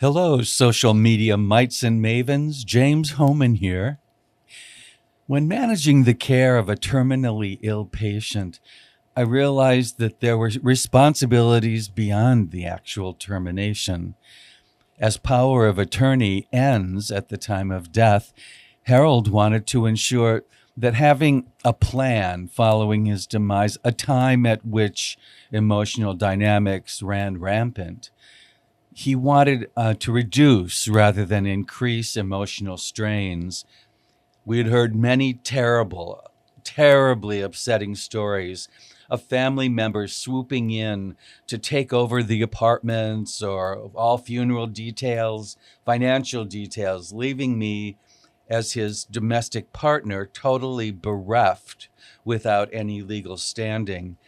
Hello, social media mites and mavens. James Homan here. When managing the care of a terminally ill patient, I realized that there were responsibilities beyond the actual termination. As power of attorney ends at the time of death, Harold wanted to ensure that having a plan following his demise, a time at which emotional dynamics ran rampant, he wanted to reduce rather than increase emotional strains. We had heard many terribly upsetting stories of family members swooping in to take over the apartments or all funeral details, financial details, leaving me as his domestic partner totally bereft without any legal standing.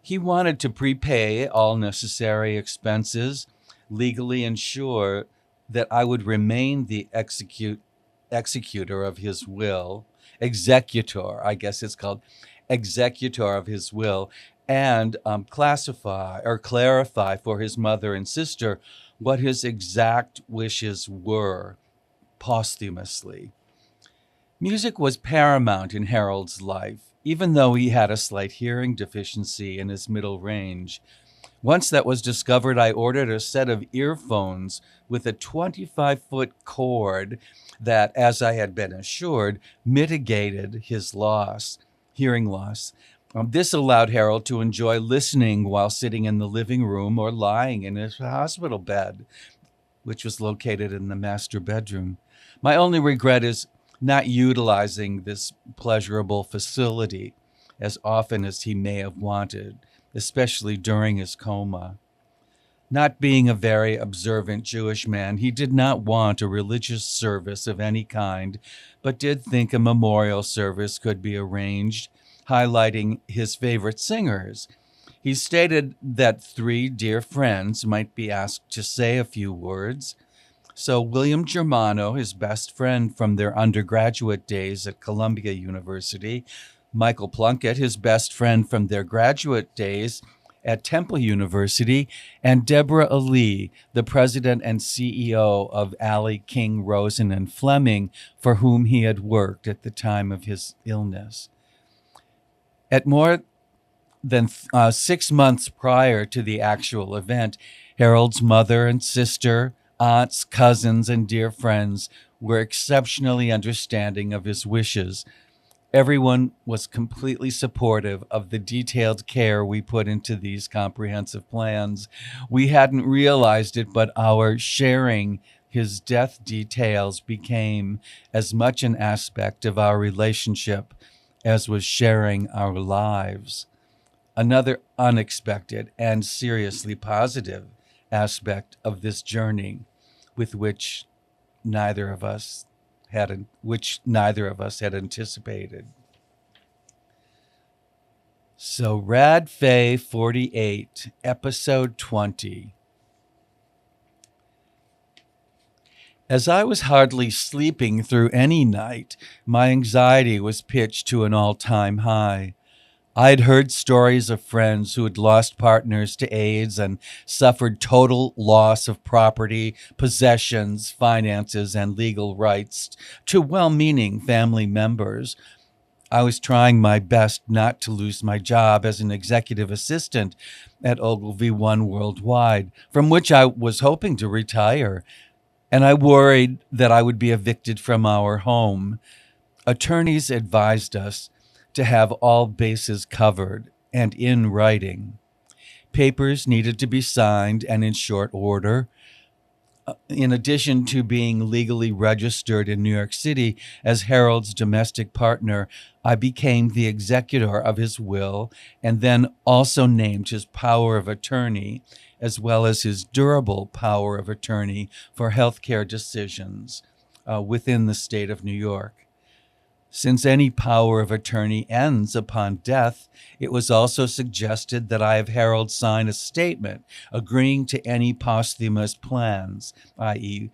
He wanted to prepay all necessary expenses, legally ensure that I would remain the executor of his will, executor, I guess it's called, executor of his will, and classify or clarify for his mother and sister what his exact wishes were posthumously. Music was paramount in Harold's life, even though he had a slight hearing deficiency in his middle range. Once that was discovered, I ordered a set of earphones with a 25-foot cord that, as I had been assured, mitigated his hearing loss. This allowed Harold to enjoy listening while sitting in the living room or lying in his hospital bed, which was located in the master bedroom. My only regret is not utilizing this pleasurable facility as often as he may have wanted, especially during his coma. Not being a very observant Jewish man, he did not want a religious service of any kind, but did think a memorial service could be arranged, highlighting his favorite singers. He stated that three dear friends might be asked to say a few words. So William Germano, his best friend from their undergraduate days at Columbia University, Michael Plunkett, his best friend from their graduate days at Temple University, and Deborah Ali, the president and CEO of Alley King Rosen and Fleming, for whom he had worked at the time of his illness. At more than 6 months prior to the actual event, Harold's mother and sister, aunts, cousins, and dear friends were exceptionally understanding of his wishes. Everyone was completely supportive of the detailed care we put into these comprehensive plans. We hadn't realized it, but our sharing his death details became as much an aspect of our relationship as was sharing our lives. Another unexpected and seriously positive aspect of this journey which neither of us had anticipated. So Rad Fay 48, episode 20. As I was hardly sleeping through any night, my anxiety was pitched to an all-time high. I had heard stories of friends who had lost partners to AIDS and suffered total loss of property, possessions, finances, and legal rights to well-meaning family members. I was trying my best not to lose my job as an executive assistant at Ogilvy One Worldwide, from which I was hoping to retire, and I worried that I would be evicted from our home. Attorneys advised us to have all bases covered and in writing. Papers needed to be signed and in short order. In addition to being legally registered in New York City as Harold's domestic partner, I became the executor of his will and then also named his power of attorney, as well as his durable power of attorney for healthcare decisions within the state of New York. Since any power of attorney ends upon death, it was also suggested that I have Harold sign a statement agreeing to any posthumous plans, i.e.,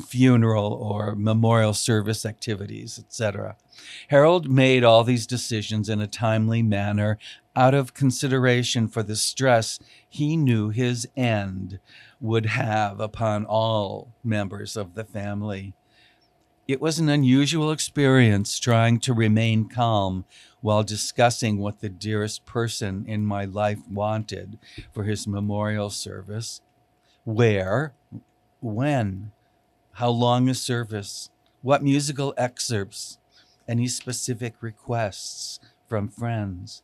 funeral or memorial service activities, etc. Harold made all these decisions in a timely manner out of consideration for the stress he knew his end would have upon all members of the family. It was an unusual experience trying to remain calm while discussing what the dearest person in my life wanted for his memorial service. Where, when, how long a service, what musical excerpts, any specific requests from friends.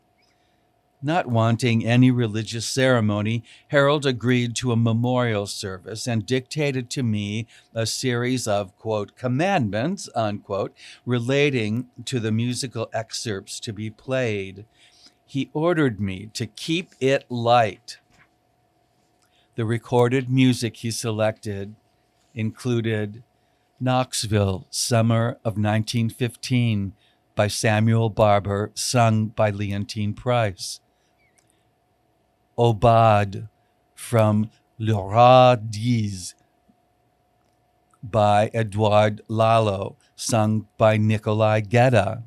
Not wanting any religious ceremony, Harold agreed to a memorial service and dictated to me a series of, quote, commandments, unquote, relating to the musical excerpts to be played. He ordered me to keep it light. The recorded music he selected included Knoxville, Summer of 1915 by Samuel Barber, sung by Leontine Price. Obad from Le Roi d'Ise by Edouard Lalo, sung by Nikolai Gedda.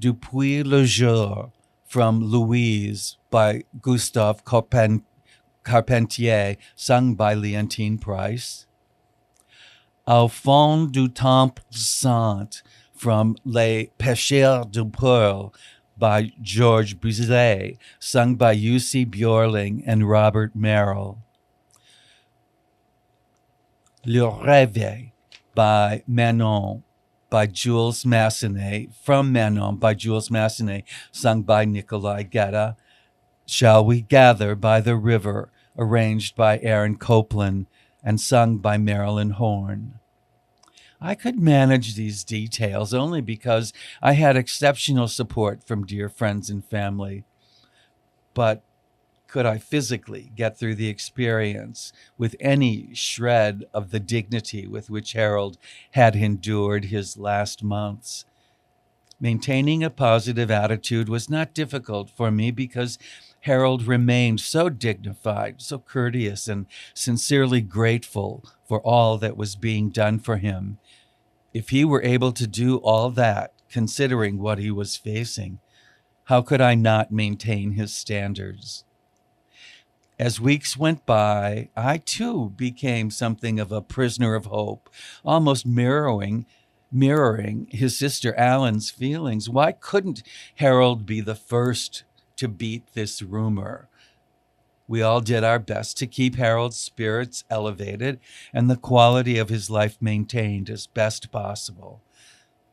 Depuis le jour from Louise by Gustave Carpentier, sung by Leontine Price. Au fond du temple saint from Les Pêcheurs du Pearl by Georges Bizet, sung by Jussi Björling and Robert Merrill. Le Réveil by Manon by Jules Massenet, from Manon by Jules Massenet, sung by Nikolai Gedda. Shall We Gather by the River, arranged by Aaron Copland and sung by Marilyn Horne. I could manage these details only because I had exceptional support from dear friends and family. But could I physically get through the experience with any shred of the dignity with which Harold had endured his last months? Maintaining a positive attitude was not difficult for me because Harold remained so dignified, so courteous, and sincerely grateful for all that was being done for him. If he were able to do all that, considering what he was facing, how could I not maintain his standards? As weeks went by, I too became something of a prisoner of hope, almost mirroring his sister Alan's feelings. Why couldn't Harold be the first to beat this rumor? We all did our best to keep Harold's spirits elevated and the quality of his life maintained as best possible.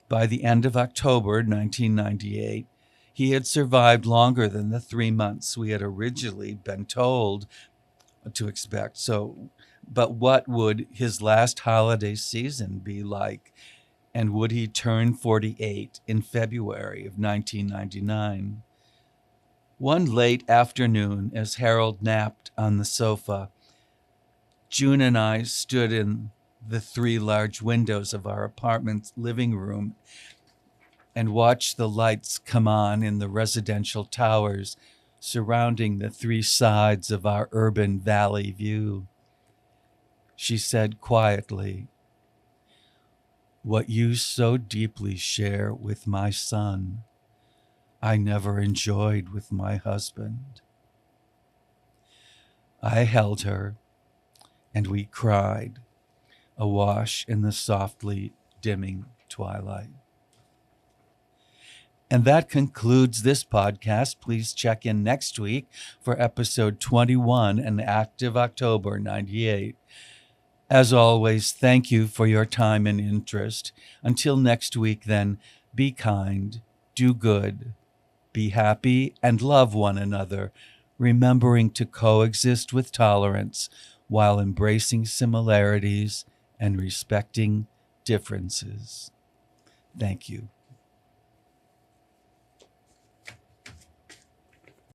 By the end of October 1998, he had survived longer than the 3 months we had originally been told to expect. But what would his last holiday season be like? And would he turn 48 in February of 1999? One late afternoon, as Harold napped on the sofa, June and I stood in the 3 large windows of our apartment's living room and watched the lights come on in the residential towers surrounding the 3 sides of our urban valley view. She said quietly, "What you so deeply share with my son, I never enjoyed with my husband." I held her, and we cried, awash in the softly dimming twilight. And that concludes this podcast. Please check in next week for episode 21, An Active October 98. As always, thank you for your time and interest. Until next week, then, be kind, do good, be happy, and love one another, remembering to coexist with tolerance while embracing similarities and respecting differences. Thank you.